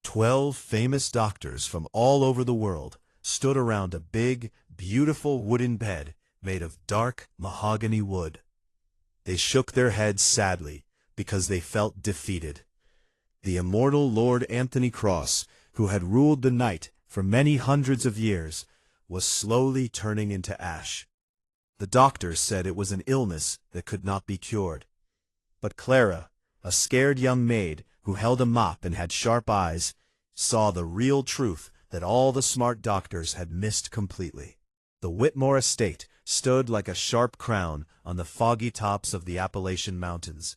12 famous doctors from all over the world stood around a big, beautiful wooden bed made of dark mahogany wood. They shook their heads sadly because they felt defeated. The immortal Lord Anthony Cross, who had ruled the night for many hundreds of years, was slowly turning into ash. The doctors said it was an illness that could not be cured. But Clara, a scared young maid who held a mop and had sharp eyes, saw the real truth that all the smart doctors had missed completely. The Whitmore estate stood like a sharp crown on the foggy tops of the Appalachian Mountains.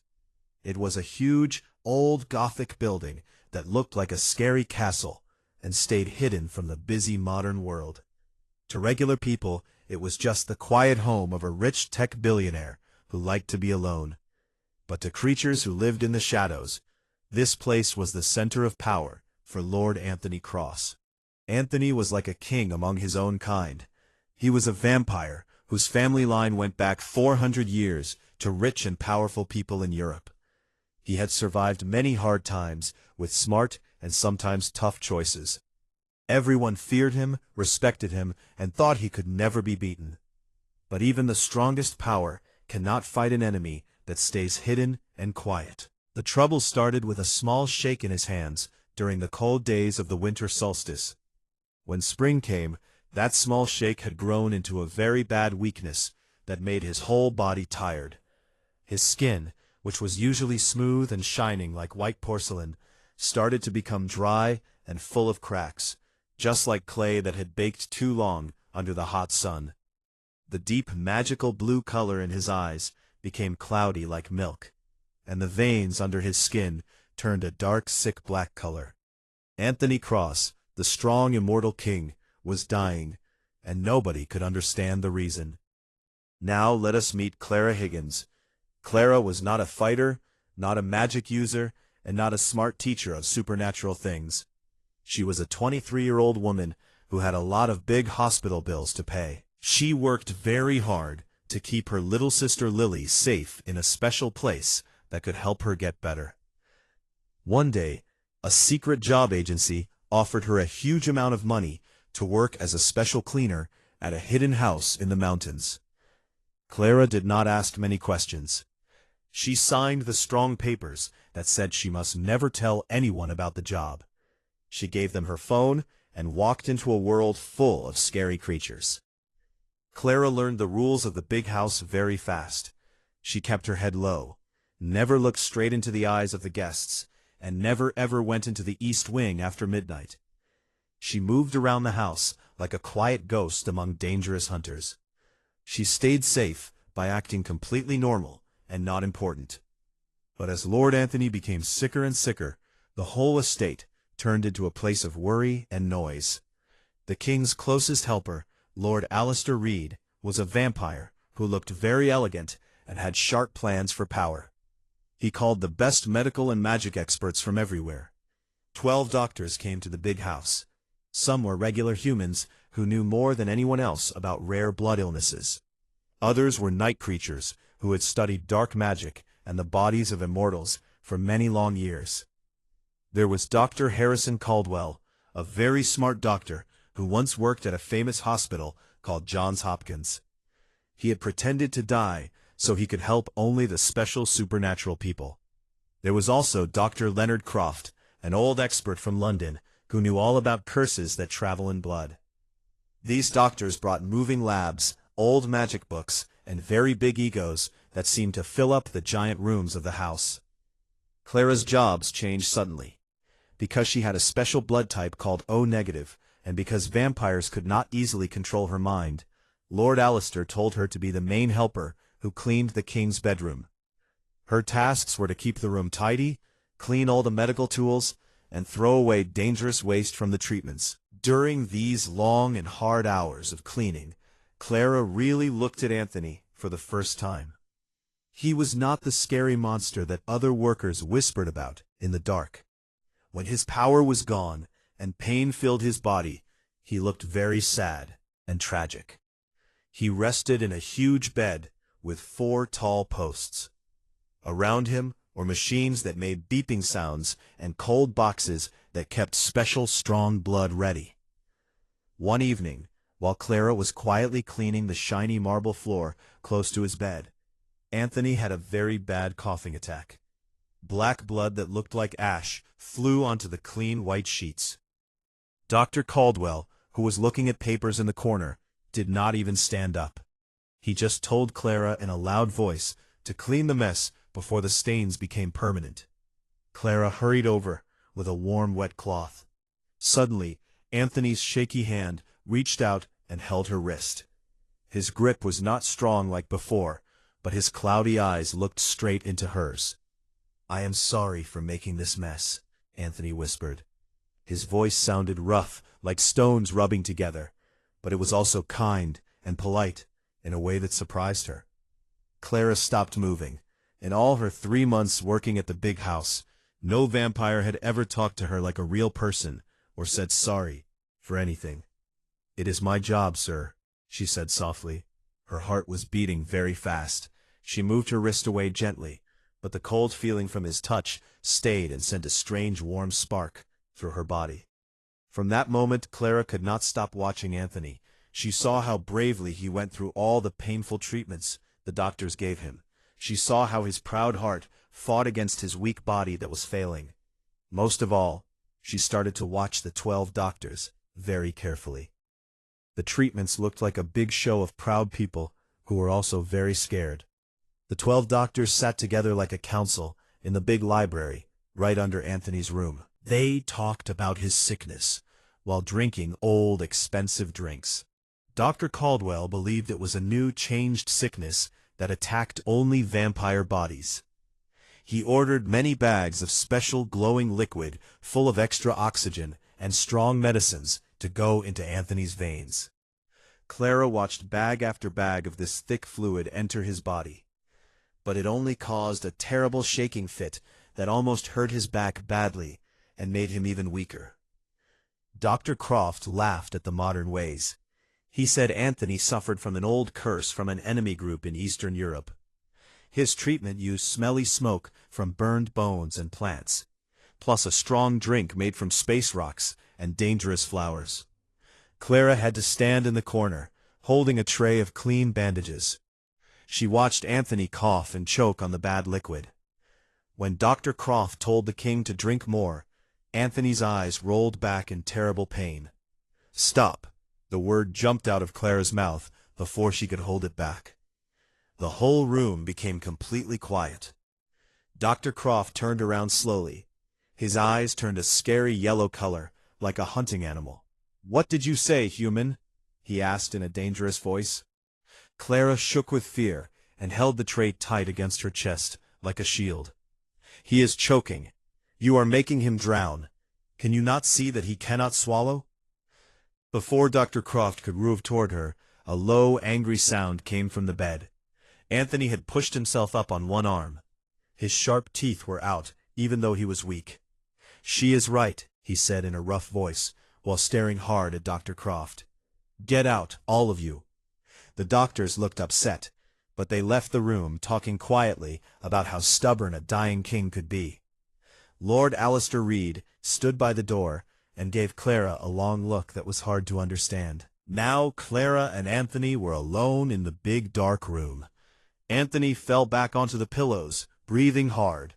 It was a huge, old Gothic building that looked like a scary castle and stayed hidden from the busy modern world. To regular people, it was just the quiet home of a rich tech billionaire who liked to be alone. But to creatures who lived in the shadows, this place was the center of power for Lord Anthony Cross. Anthony was like a king among his own kind. He was a vampire whose family line went back 400 years to rich and powerful people in Europe. He had survived many hard times with smart and sometimes tough choices. Everyone feared him, respected him, and thought he could never be beaten. But even the strongest power cannot fight an enemy that stays hidden and quiet. The trouble started with a small shake in his hands during the cold days of the winter solstice. When spring came, that small shake had grown into a very bad weakness that made his whole body tired. His skin, which was usually smooth and shining like white porcelain, started to become dry and full of cracks, just like clay that had baked too long under the hot sun. The deep, magical blue color in his eyes became cloudy like milk, and the veins under his skin turned a dark, sick black color. Anthony Cross, the strong, immortal king, was dying, and nobody could understand the reason. Now let us meet Clara Higgins. Clara was not a fighter, not a magic user, and not a smart teacher of supernatural things. She was a 23-year-old woman who had a lot of big hospital bills to pay. She worked very hard to keep her little sister Lily safe in a special place that could help her get better. One day, a secret job agency offered her a huge amount of money to work as a special cleaner at a hidden house in the mountains. Clara did not ask many questions. She signed the strong papers that said she must never tell anyone about the job. She gave them her phone and walked into a world full of scary creatures. Clara learned the rules of the big house very fast. She kept her head low, never looked straight into the eyes of the guests, and never ever went into the east wing after midnight. She moved around the house like a quiet ghost among dangerous hunters. She stayed safe by acting completely normal and not important. But as Lord Anthony became sicker and sicker, the whole estate turned into a place of worry and noise. The king's closest helper, Lord Alistair Reed, was a vampire who looked very elegant and had sharp plans for power. He called the best medical and magic experts from everywhere. 12 doctors came to the big house. Some were regular humans who knew more than anyone else about rare blood illnesses. Others were night creatures who had studied dark magic and the bodies of immortals for many long years. There was Dr. Harrison Caldwell, a very smart doctor who once worked at a famous hospital called Johns Hopkins. He had pretended to die so he could help only the special supernatural people. There was also Dr. Leonard Croft, an old expert from London, who knew all about curses that travel in blood. These doctors brought moving labs, old magic books, and very big egos that seemed to fill up the giant rooms of the house. Clara's jobs changed suddenly. Because she had a special blood type called O-negative, and because vampires could not easily control her mind, Lord Alistair told her to be the main helper who cleaned the king's bedroom. Her tasks were to keep the room tidy, clean all the medical tools, and throw away dangerous waste from the treatments. During these long and hard hours of cleaning, Clara really looked at Anthony for the first time. He was not the scary monster that other workers whispered about in the dark. When his power was gone and pain filled his body, he looked very sad and tragic. He rested in a huge bed with 4 tall posts. Around him were machines that made beeping sounds and cold boxes that kept special strong blood ready. One evening, while Clara was quietly cleaning the shiny marble floor close to his bed, Anthony had a very bad coughing attack. Black blood that looked like ash flew onto the clean white sheets. Dr. Caldwell, who was looking at papers in the corner, did not even stand up. He just told Clara in a loud voice to clean the mess before the stains became permanent. Clara hurried over with a warm, wet cloth. Suddenly, Anthony's shaky hand reached out and held her wrist. His grip was not strong like before, but his cloudy eyes looked straight into hers. "I am sorry for making this mess," Anthony whispered. His voice sounded rough, like stones rubbing together, but it was also kind and polite in a way that surprised her. Clara stopped moving. In all her 3 months working at the big house, no vampire had ever talked to her like a real person or said sorry for anything. "It is my job, sir," she said softly. Her heart was beating very fast. She moved her wrist away gently, but the cold feeling from his touch stayed and sent a strange warm spark through her body. From that moment, Clara could not stop watching Anthony. She saw how bravely he went through all the painful treatments the doctors gave him. She saw how his proud heart fought against his weak body that was failing. Most of all, she started to watch the 12 doctors very carefully. The treatments looked like a big show of proud people who were also very scared. The 12 doctors sat together like a council in the big library right under Anthony's room. They talked about his sickness while drinking old, expensive drinks. Dr. Caldwell believed it was a new, changed sickness that attacked only vampire bodies. He ordered many bags of special glowing liquid full of extra oxygen and strong medicines to go into Anthony's veins. Clara watched bag after bag of this thick fluid enter his body, but it only caused a terrible shaking fit that almost hurt his back badly and made him even weaker. Dr. Croft laughed at the modern ways. He said Anthony suffered from an old curse from an enemy group in Eastern Europe. His treatment used smelly smoke from burned bones and plants, plus a strong drink made from space rocks and dangerous flowers. Clara had to stand in the corner, holding a tray of clean bandages. She watched Anthony cough and choke on the bad liquid. When Dr. Croft told the king to drink more, Anthony's eyes rolled back in terrible pain. "Stop!" The word jumped out of Clara's mouth before she could hold it back. The whole room became completely quiet. Dr. Croft turned around slowly. His eyes turned a scary yellow color, like a hunting animal. "What did you say, human?" he asked in a dangerous voice. Clara shook with fear and held the tray tight against her chest, like a shield. "He is choking. You are making him drown. Can you not see that he cannot swallow?" Before Dr. Croft could move toward her, a low, angry sound came from the bed. Anthony had pushed himself up on one arm. His sharp teeth were out, even though he was weak. "She is right," he said in a rough voice, while staring hard at Dr. Croft. "Get out, all of you." The doctors looked upset, but they left the room talking quietly about how stubborn a dying king could be. Lord Alistair Reed stood by the door and gave Clara a long look that was hard to understand. Now Clara and Anthony were alone in the big dark room. Anthony fell back onto the pillows, breathing hard.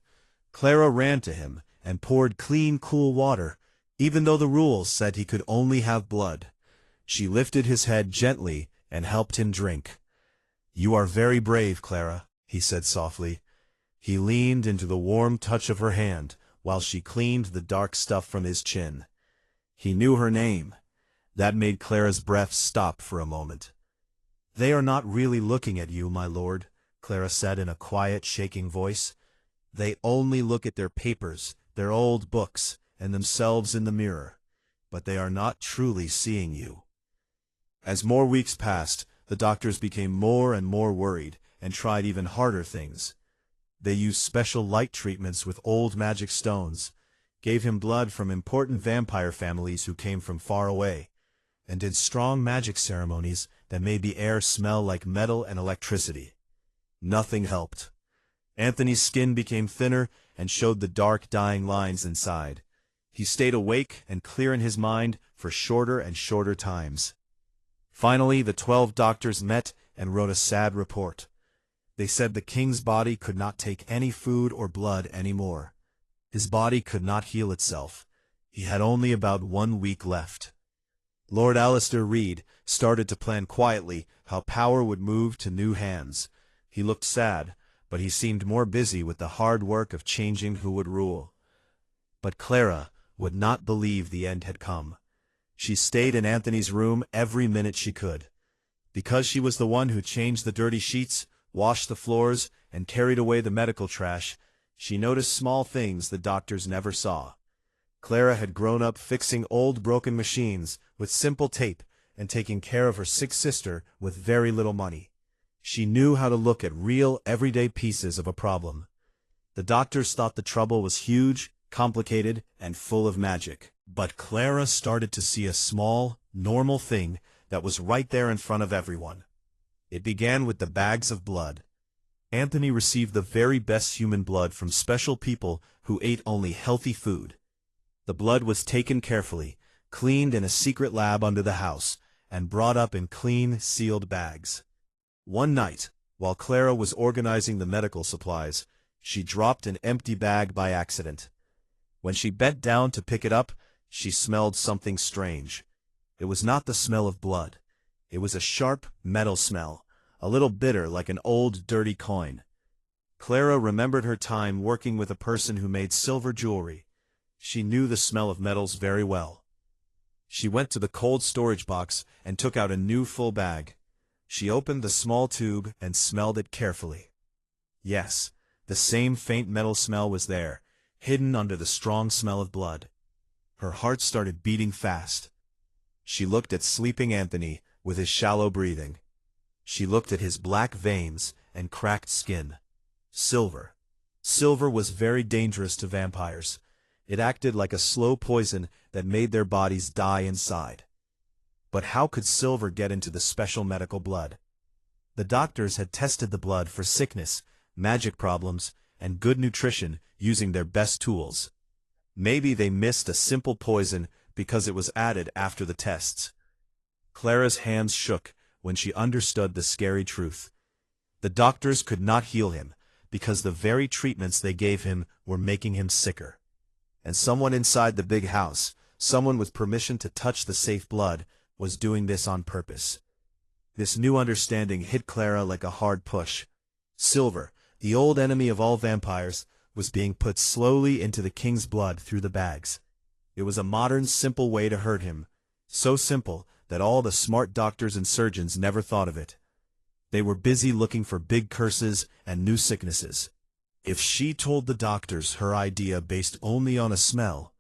Clara ran to him and poured clean, cool water, even though the rules said he could only have blood. She lifted his head gently and helped him drink. "You are very brave, Clara," he said softly. He leaned into the warm touch of her hand while she cleaned the dark stuff from his chin. He knew her name. That made Clara's breath stop for a moment. "They are not really looking at you, my lord," Clara said in a quiet, shaking voice. "They only look at their papers, their old books, and themselves in the mirror, but they are not truly seeing you." As more weeks passed, the doctors became more and more worried and tried even harder things. They used special light treatments with old magic stones, gave him blood from important vampire families who came from far away, and did strong magic ceremonies that made the air smell like metal and electricity. Nothing helped. Anthony's skin became thinner and showed the dark, dying lines inside. He stayed awake and clear in his mind for shorter and shorter times. Finally, the 12 doctors met and wrote a sad report. They said the king's body could not take any food or blood anymore. His body could not heal itself. He had only about 1 week left. Lord Alistair Reed started to plan quietly how power would move to new hands. He looked sad, but he seemed more busy with the hard work of changing who would rule. But Clara would not believe the end had come. She stayed in Anthony's room every minute she could. Because she was the one who changed the dirty sheets, washed the floors, and carried away the medical trash, she noticed small things the doctors never saw. Clara had grown up fixing old broken machines with simple tape and taking care of her sick sister with very little money. She knew how to look at real, everyday pieces of a problem. The doctors thought the trouble was huge, complicated, and full of magic. But Clara started to see a small, normal thing that was right there in front of everyone. It began with the bags of blood. Anthony received the very best human blood from special people who ate only healthy food. The blood was taken carefully, cleaned in a secret lab under the house, and brought up in clean, sealed bags. One night, while Clara was organizing the medical supplies, she dropped an empty bag by accident. When she bent down to pick it up, she smelled something strange. It was not the smell of blood. It was a sharp, metal smell, a little bitter like an old, dirty coin. Clara remembered her time working with a person who made silver jewelry. She knew the smell of metals very well. She went to the cold storage box and took out a new full bag. She opened the small tube and smelled it carefully. Yes, the same faint metal smell was there, hidden under the strong smell of blood. Her heart started beating fast. She looked at sleeping Anthony with his shallow breathing. She looked at his black veins and cracked skin. Silver. Silver was very dangerous to vampires. It acted like a slow poison that made their bodies die inside. But how could silver get into the special medical blood? The doctors had tested the blood for sickness, magic problems, and good nutrition using their best tools. Maybe they missed a simple poison because it was added after the tests. Clara's hands shook when she understood the scary truth. The doctors could not heal him because the very treatments they gave him were making him sicker. And someone inside the big house, someone with permission to touch the safe blood, was doing this on purpose. This new understanding hit Clara like a hard push. Silver, the old enemy of all vampires, was being put slowly into the king's blood through the bags. It was a modern, simple way to hurt him, so simple that all the smart doctors and surgeons never thought of it. They were busy looking for big curses and new sicknesses. If she told the doctors her idea based only on a smell,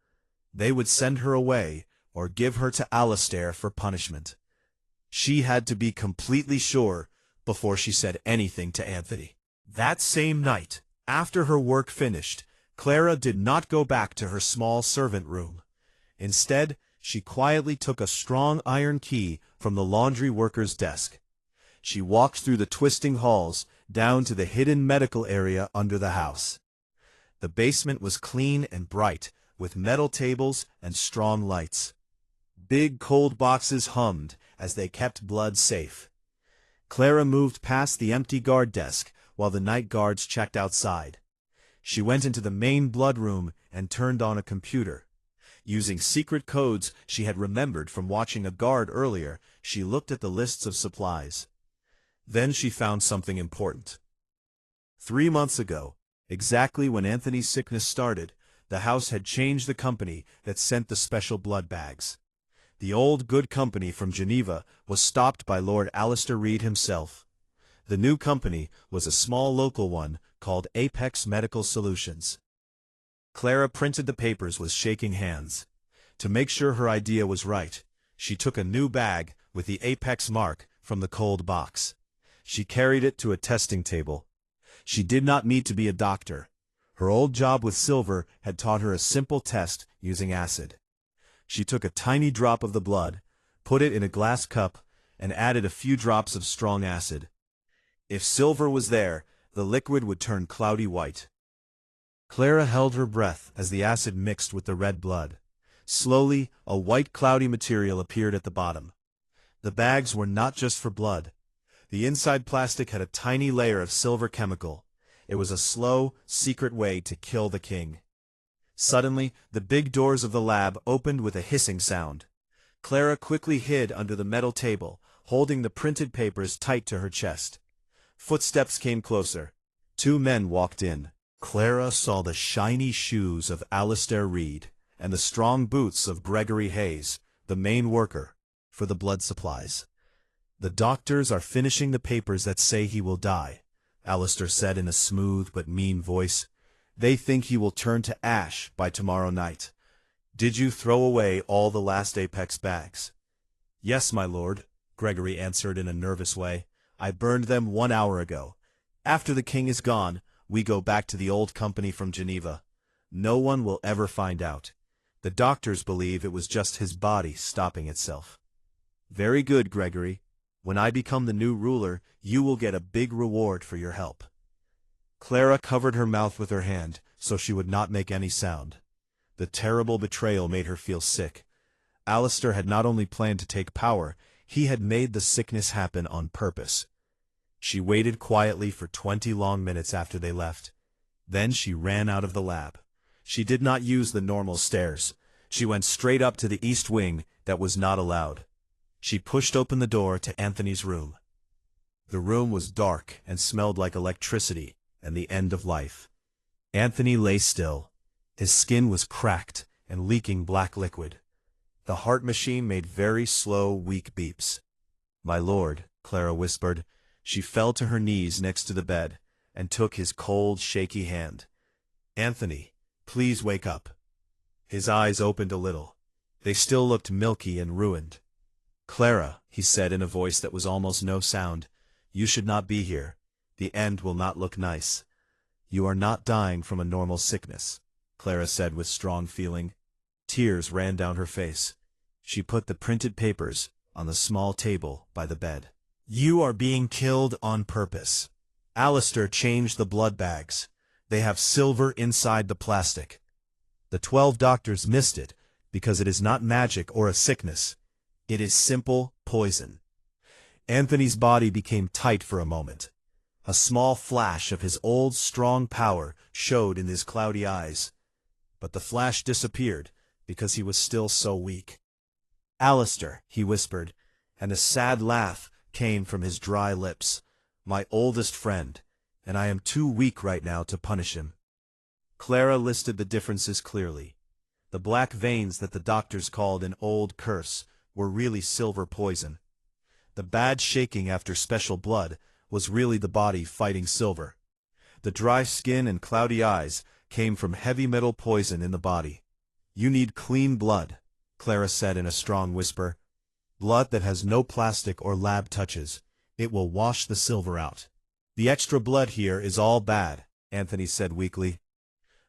they would send her away or give her to Alistair for punishment. She had to be completely sure before she said anything to Anthony. That same night, after her work finished, Clara did not go back to her small servant room. Instead, she quietly took a strong iron key from the laundry worker's desk. She walked through the twisting halls down to the hidden medical area under the house. The basement was clean and bright, with metal tables and strong lights. Big cold boxes hummed as they kept blood safe. Clara moved past the empty guard desk while the night guards checked outside. She went into the main blood room and turned on a computer. Using secret codes she had remembered from watching a guard earlier, she looked at the lists of supplies. Then she found something important. 3 months ago, exactly when Anthony's sickness started, the house had changed the company that sent the special blood bags. The old good company from Geneva was stopped by Lord Alistair Reed himself. The new company was a small local one called Apex Medical Solutions. Clara printed the papers with shaking hands. To make sure her idea was right, she took a new bag with the Apex mark from the cold box. She carried it to a testing table. She did not need to be a doctor. Her old job with silver had taught her a simple test using acid. She took a tiny drop of the blood, put it in a glass cup, and added a few drops of strong acid. If silver was there, the liquid would turn cloudy white. Clara held her breath as the acid mixed with the red blood. Slowly, a white cloudy material appeared at the bottom. The bags were not just for blood. The inside plastic had a tiny layer of silver chemical. It was a slow, secret way to kill the king. Suddenly, the big doors of the lab opened with a hissing sound. Clara quickly hid under the metal table, holding the printed papers tight to her chest. Footsteps came closer. 2 men walked in. Clara saw the shiny shoes of Alistair Reed and the strong boots of Gregory Hayes, the main worker, for the blood supplies. "The doctors are finishing the papers that say he will die," Alistair said in a smooth but mean voice. "They think he will turn to ash by tomorrow night. Did you throw away all the last Apex bags?" "Yes, my lord," Gregory answered in a nervous way. "I burned them 1 hour ago. After the king is gone, we go back to the old company from Geneva. No one will ever find out. The doctors believe it was just his body stopping itself." "Very good, Gregory. When I become the new ruler, you will get a big reward for your help." Clara covered her mouth with her hand, so she would not make any sound. The terrible betrayal made her feel sick. Alistair had not only planned to take power, he had made the sickness happen on purpose. She waited quietly for 20 long minutes after they left. Then she ran out of the lab. She did not use the normal stairs. She went straight up to the east wing that was not allowed. She pushed open the door to Anthony's room. The room was dark and smelled like electricity and the end of life. Anthony lay still. His skin was cracked and leaking black liquid. The heart machine made very slow, weak beeps. "My lord," Clara whispered. She fell to her knees next to the bed and took his cold, shaky hand. "Anthony, please wake up." His eyes opened a little. They still looked milky and ruined. "Clara," he said in a voice that was almost no sound, "you should not be here. The end will not look nice." "You are not dying from a normal sickness," Clara said with strong feeling. Tears ran down her face. She put the printed papers on the small table by the bed. "You are being killed on purpose. Alistair changed the blood bags. They have silver inside the plastic. The 12 doctors missed it because it is not magic or a sickness. It is simple poison." Anthony's body became tight for a moment. A small flash of his old strong power showed in his cloudy eyes. But the flash disappeared because he was still so weak. "Alistair," he whispered, and a sad laugh came from his dry lips. "My oldest friend, and I am too weak right now to punish him." Clara listed the differences clearly. The black veins that the doctors called an old curse were really silver poison. The bad shaking after special blood was really the body fighting silver. The dry skin and cloudy eyes came from heavy metal poison in the body. "You need clean blood," Clara said in a strong whisper. "Blood that has no plastic or lab touches. It will wash the silver out." "The extra blood here is all bad," Anthony said weakly.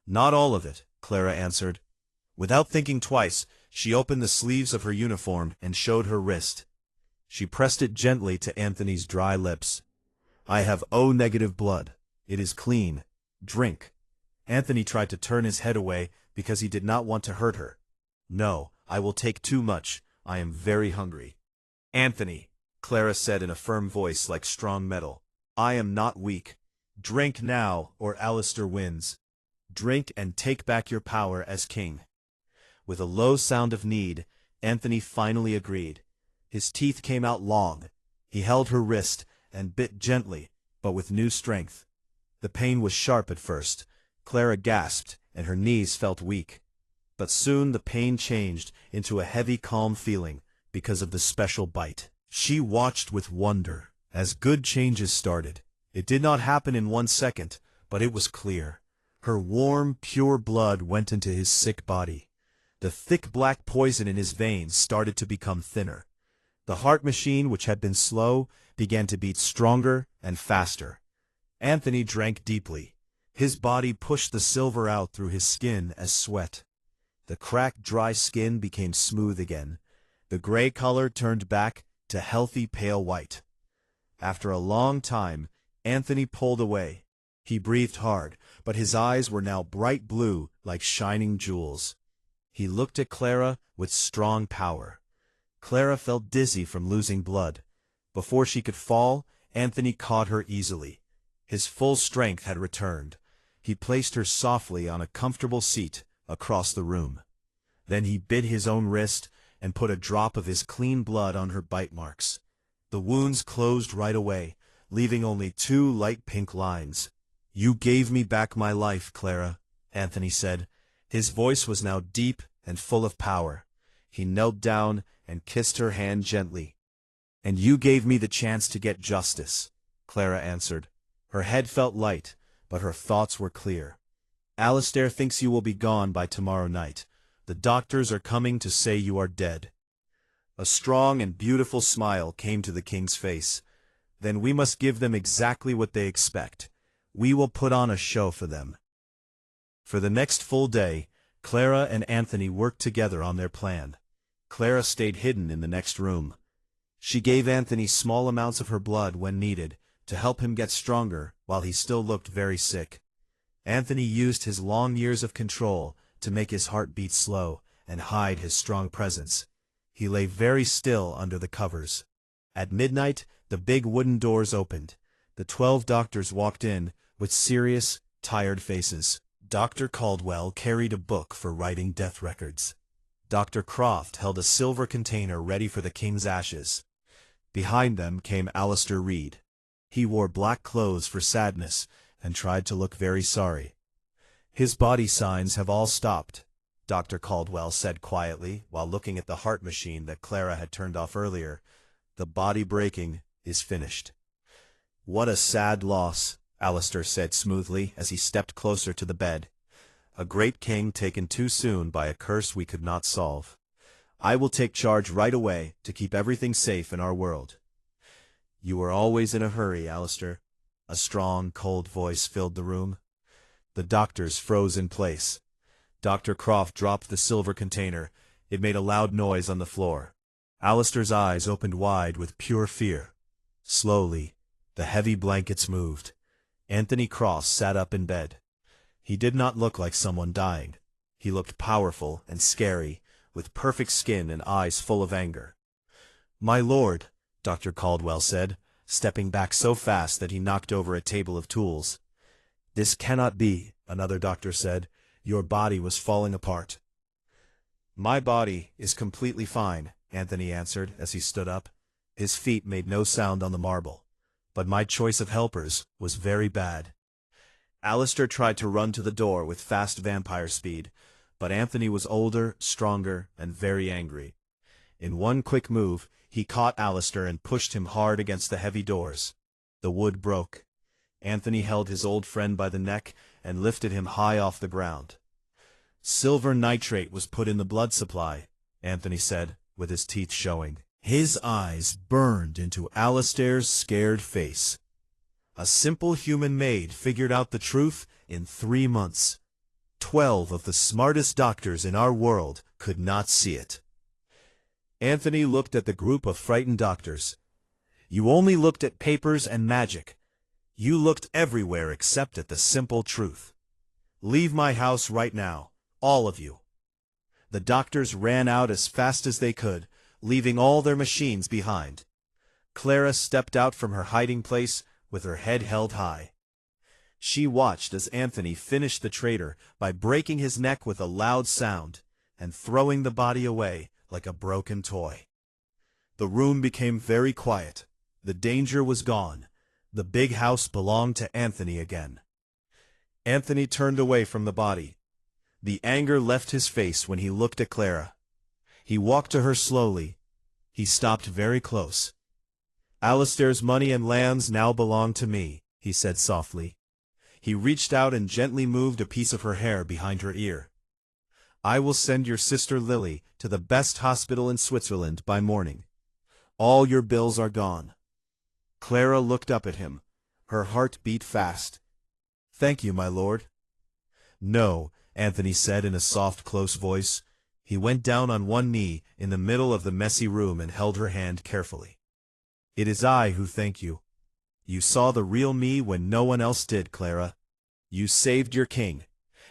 "Not all of it," Clara answered. Without thinking twice, she opened the sleeves of her uniform and showed her wrist. She pressed it gently to Anthony's dry lips. "I have O-negative blood. It is clean. Drink." Anthony tried to turn his head away because he did not want to hurt her. "No, I will take too much. I am very hungry." "Anthony," Clara said in a firm voice like strong metal, "I am not weak. Drink now, or Alistair wins. Drink and take back your power as king." With a low sound of need, Anthony finally agreed. His teeth came out long. He held her wrist and bit gently, but with new strength. The pain was sharp at first. Clara gasped, and her knees felt weak. But soon the pain changed into a heavy, calm feeling because of the special bite. She watched with wonder as good changes started. It did not happen in 1 second, but it was clear. Her warm, pure blood went into his sick body. The thick black poison in his veins started to become thinner. The heart machine, which had been slow, began to beat stronger and faster. Anthony drank deeply. His body pushed the silver out through his skin as sweat. The cracked, dry skin became smooth again. The gray color turned back to healthy, pale white. After a long time, Anthony pulled away. He breathed hard, but his eyes were now bright blue like shining jewels. He looked at Clara with strong power. Clara felt dizzy from losing blood. Before she could fall, Anthony caught her easily. His full strength had returned. He placed her softly on a comfortable seat across the room. Then he bit his own wrist and put a drop of his clean blood on her bite marks. The wounds closed right away, leaving only 2 light pink lines. "You gave me back my life, Clara," Anthony said. His voice was now deep and full of power. He knelt down and kissed her hand gently. "And you gave me the chance to get justice," Clara answered. Her head felt light, but her thoughts were clear. "Alistair thinks you will be gone by tomorrow night. The doctors are coming to say you are dead." A strong and beautiful smile came to the king's face. "Then we must give them exactly what they expect. We will put on a show for them." For the next full day, Clara and Anthony worked together on their plan. Clara stayed hidden in the next room. She gave Anthony small amounts of her blood when needed, to help him get stronger while he still looked very sick. Anthony used his long years of control to make his heart beat slow and hide his strong presence. He lay very still under the covers. At midnight, the big wooden doors opened. The 12 doctors walked in, with serious, tired faces. Dr. Caldwell carried a book for writing death records. Dr. Croft held a silver container ready for the king's ashes. Behind them came Alistair Reed. He wore black clothes for sadness and tried to look very sorry. "His body signs have all stopped," Dr. Caldwell said quietly while looking at the heart machine that Clara had turned off earlier. "The body breaking is finished." "What a sad loss," Alistair said smoothly as he stepped closer to the bed. "A great king taken too soon by a curse we could not solve. I will take charge right away to keep everything safe in our world." "You were always in a hurry, Alistair." A strong, cold voice filled the room. The doctors froze in place. Dr. Croft dropped the silver container. It made a loud noise on the floor. Alistair's eyes opened wide with pure fear. Slowly, the heavy blankets moved. Anthony Cross sat up in bed. He did not look like someone dying. He looked powerful and scary, with perfect skin and eyes full of anger. "My lord," Dr. Caldwell said, stepping back so fast that he knocked over a table of tools. "This cannot be," another doctor said. "Your body was falling apart." "My body is completely fine," Anthony answered as he stood up. His feet made no sound on the marble. "But my choice of helpers was very bad." Alistair tried to run to the door with fast vampire speed, but Anthony was older, stronger, and very angry. In one quick move, he caught Alistair and pushed him hard against the heavy doors. The wood broke. Anthony held his old friend by the neck and lifted him high off the ground. "Silver nitrate was put in the blood supply," Anthony said, with his teeth showing. His eyes burned into Alistair's scared face. "A simple human maid figured out the truth in 3 months. 12 of the smartest doctors in our world could not see it." Anthony looked at the group of frightened doctors. "You only looked at papers and magic. You looked everywhere except at the simple truth. Leave my house right now, all of you." The doctors ran out as fast as they could, leaving all their machines behind. Clara stepped out from her hiding place with her head held high. She watched as Anthony finished the traitor by breaking his neck with a loud sound and throwing the body away like a broken toy. The room became very quiet. The danger was gone. The big house belonged to Anthony again. Anthony turned away from the body. The anger left his face when he looked at Clara. He walked to her slowly. He stopped very close. "Alistair's money and lands now belong to me," he said softly. He reached out and gently moved a piece of her hair behind her ear. "I will send your sister Lily to the best hospital in Switzerland by morning. All your bills are gone." Clara looked up at him. Her heart beat fast. "Thank you, my lord." "No," Anthony said in a soft, close voice. He went down on one knee in the middle of the messy room and held her hand carefully. "It is I who thank you. You saw the real me when no one else did, Clara. You saved your king.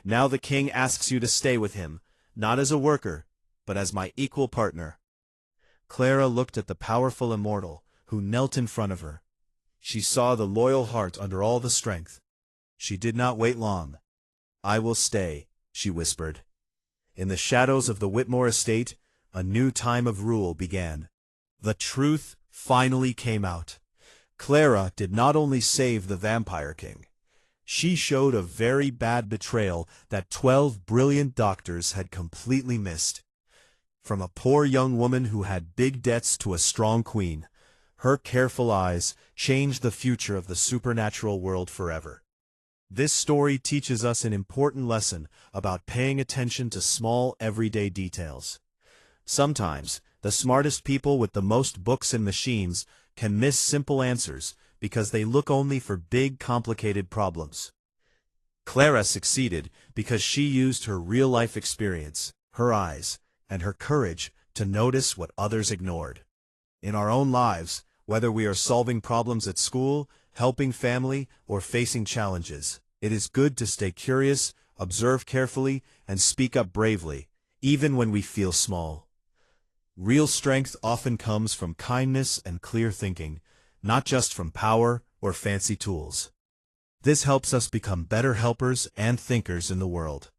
Now the king asks you to stay with him, not as a worker, but as my equal partner. Clara looked at the powerful immortal, who knelt in front of her. She saw the loyal heart under all the strength. She did not wait long. "I will stay," she whispered. In the shadows of the Whitmore estate, a new time of rule began. The truth finally came out. Clara did not only save the Vampire King. She showed a very bad betrayal that 12 brilliant doctors had completely missed. From a poor young woman who had big debts to a strong queen, her careful eyes changed the future of the supernatural world forever. This story teaches us an important lesson about paying attention to small, everyday details. Sometimes, the smartest people with the most books and machines can miss simple answers because they look only for big, complicated problems. Clara succeeded because she used her real-life experience, her eyes, and her courage to notice what others ignored. In our own lives, whether we are solving problems at school, helping family, or facing challenges, it is good to stay curious, observe carefully, and speak up bravely, even when we feel small. Real strength often comes from kindness and clear thinking, not just from power or fancy tools. This helps us become better helpers and thinkers in the world.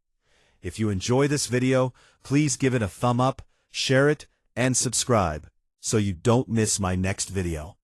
If you enjoy this video, please give it a thumb up, share it, and subscribe so you don't miss my next video.